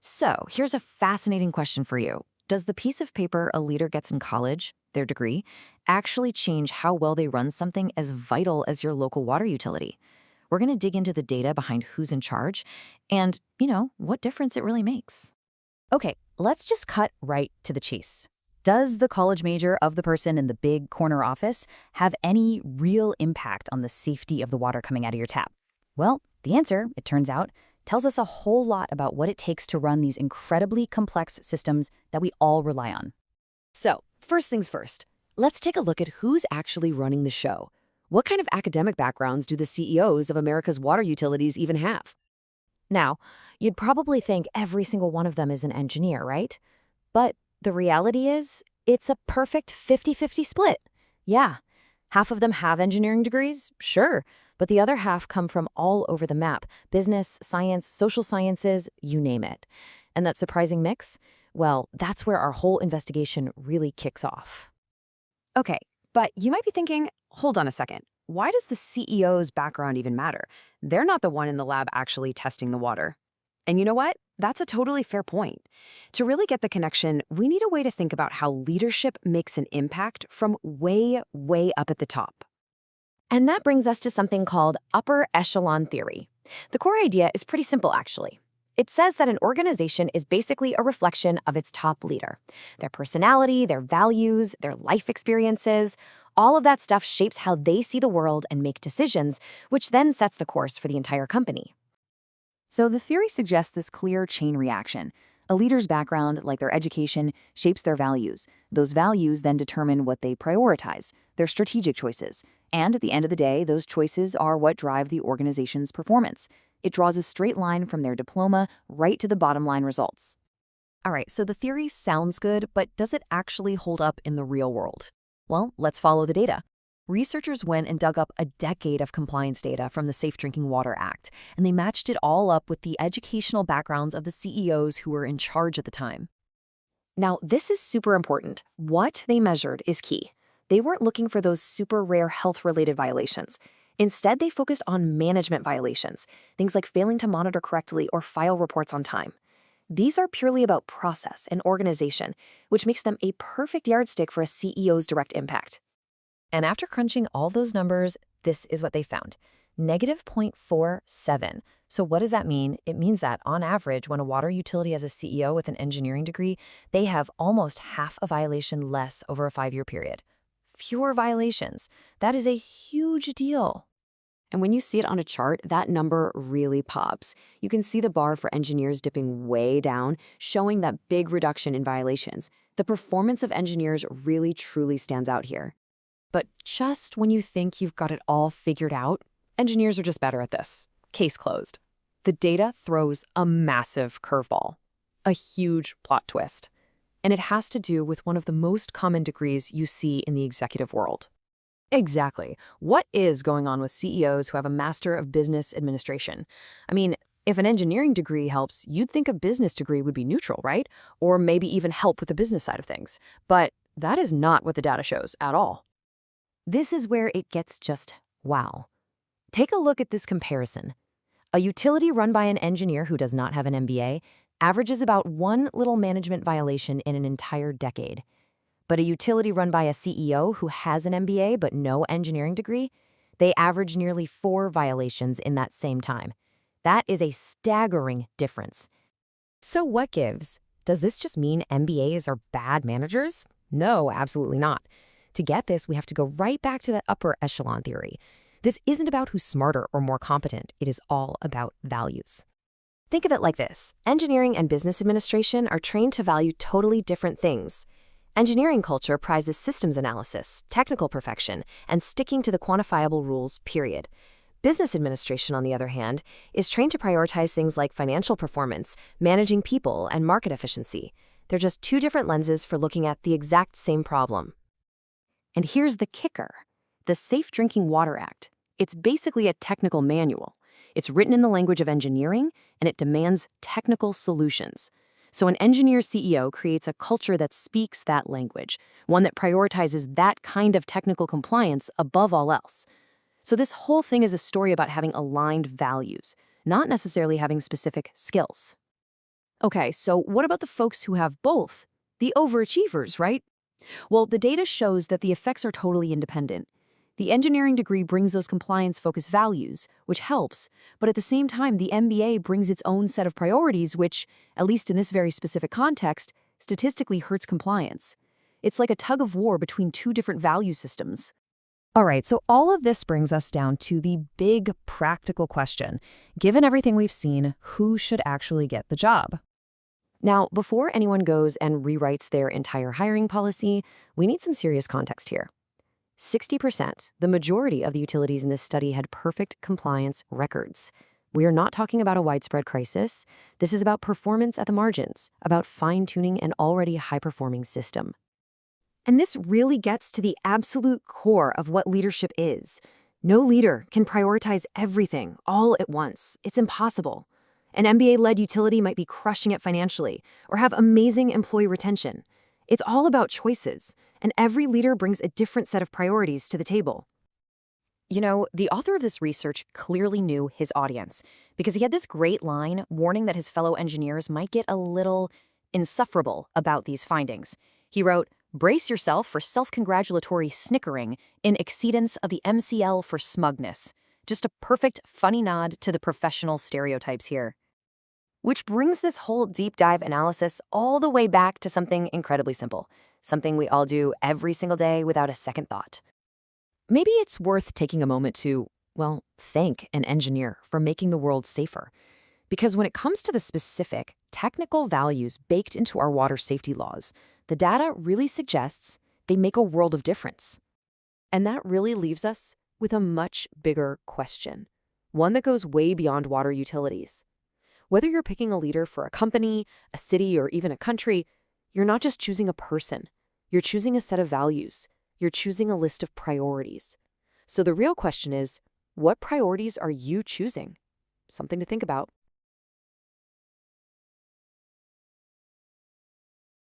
So, here's a fascinating question for you. Does the piece of paper a leader gets in college, their degree, actually change how well they run something as vital as your local water utility? We're going to dig into the data behind who's in charge and, what difference it really makes. Okay, let's just cut right to the chase. Does the college major of the person in the big corner office have any real impact on the safety of the water coming out of your tap? Well, the answer, it turns out, tells us a whole lot about what it takes to run these incredibly complex systems that we all rely on. So, first things first, let's take a look at who's actually running the show. What kind of academic backgrounds do the CEOs of America's water utilities even have? Now, you'd probably think every single one of them is an engineer, right? But the reality is, it's a perfect 50-50 split. Yeah, half of them have engineering degrees, sure, but the other half come from all over the map: business, science, social sciences, you name it. And that surprising mix? Well, that's where our whole investigation really kicks off. Okay, but you might be thinking, hold on a second. Why does the CEO's background even matter? They're not the one in the lab actually testing the water. And you know what? That's a totally fair point. To really get the connection, we need a way to think about how leadership makes an impact from way, way up at the top. And that brings us to something called upper echelon theory. The core idea is pretty simple, actually. It says that an organization is basically a reflection of its top leader. Their personality, their values, their life experiences, all of that stuff shapes how they see the world and make decisions, which then sets the course for the entire company. So the theory suggests this clear chain reaction. A leader's background, like their education, shapes their values. Those values then determine what they prioritize, their strategic choices. And at the end of the day, those choices are what drive the organization's performance. It draws a straight line from their diploma right to the bottom line results. All right, so the theory sounds good, but does it actually hold up in the real world? Well, let's follow the data. Researchers went and dug up a decade of compliance data from the Safe Drinking Water Act, and they matched it all up with the educational backgrounds of the CEOs who were in charge at the time. Now, this is super important. What they measured is key. They weren't looking for those super rare health-related violations. Instead, they focused on management violations, things like failing to monitor correctly or file reports on time. These are purely about process and organization, which makes them a perfect yardstick for a CEO's direct impact. And after crunching all those numbers, this is what they found: negative 0.47. So what does that mean? It means that, on average, when a water utility has a CEO with an engineering degree, they have almost half a violation less over a 5-year period. Fewer violations. That is a huge deal. And when you see it on a chart, that number really pops. You can see the bar for engineers dipping way down, showing that big reduction in violations. The performance of engineers really truly stands out here. But just when you think you've got it all figured out, engineers are just better at this. Case closed. The data throws a massive curveball, a huge plot twist. And it has to do with one of the most common degrees you see in the executive world. Exactly. What is going on with CEOs who have a Master of Business Administration? I mean, if an engineering degree helps, you'd think a business degree would be neutral, right? Or maybe even help with the business side of things. But that is not what the data shows at all. This is where it gets just wow. Take a look at this comparison. A utility run by an engineer who does not have an MBA averages about one little management violation in an entire decade. But a utility run by a CEO who has an MBA but no engineering degree, they average nearly 4 violations in that same time. That is a staggering difference. So what gives? Does this just mean MBAs are bad managers? No, absolutely not. To get this, we have to go right back to that upper echelon theory. This isn't about who's smarter or more competent. It is all about values. Think of it like this. Engineering and business administration are trained to value totally different things. Engineering culture prizes systems analysis, technical perfection, and sticking to the quantifiable rules, period. Business administration, on the other hand, is trained to prioritize things like financial performance, managing people, and market efficiency. They're just two different lenses for looking at the exact same problem. And here's the kicker: the Safe Drinking Water Act. It's basically a technical manual. It's written in the language of engineering, and it demands technical solutions. So an engineer CEO creates a culture that speaks that language, one that prioritizes that kind of technical compliance above all else. So this whole thing is a story about having aligned values, not necessarily having specific skills. Okay, so what about the folks who have both? The overachievers, right? Well, the data shows that the effects are totally independent. The engineering degree brings those compliance-focused values, which helps, but at the same time, the MBA brings its own set of priorities, which, at least in this very specific context, statistically hurts compliance. It's like a tug of war between two different value systems. All right, so all of this brings us down to the big practical question. Given everything we've seen, who should actually get the job? Now, before anyone goes and rewrites their entire hiring policy, we need some serious context here. 60%, the majority of the utilities in this study had perfect compliance records. We are not talking about a widespread crisis. This is about performance at the margins, about fine-tuning an already high-performing system. And this really gets to the absolute core of what leadership is. No leader can prioritize everything all at once. It's impossible. An MBA-led utility might be crushing it financially or have amazing employee retention. It's all about choices, and every leader brings a different set of priorities to the table. You know, the author of this research clearly knew his audience because he had this great line warning that his fellow engineers might get a little insufferable about these findings. He wrote, "Brace yourself for self-congratulatory snickering in exceedance of the MCL for smugness." Just a perfect, funny nod to the professional stereotypes here. Which brings this whole deep dive analysis all the way back to something incredibly simple, something we all do every single day without a second thought. Maybe it's worth taking a moment to, well, thank an engineer for making the world safer. Because when it comes to the specific, technical values baked into our water safety laws, the data really suggests they make a world of difference. And that really leaves us with a much bigger question, one that goes way beyond water utilities. Whether you're picking a leader for a company, a city, or even a country, you're not just choosing a person. You're choosing a set of values. You're choosing a list of priorities. So the real question is, what priorities are you choosing? Something to think about.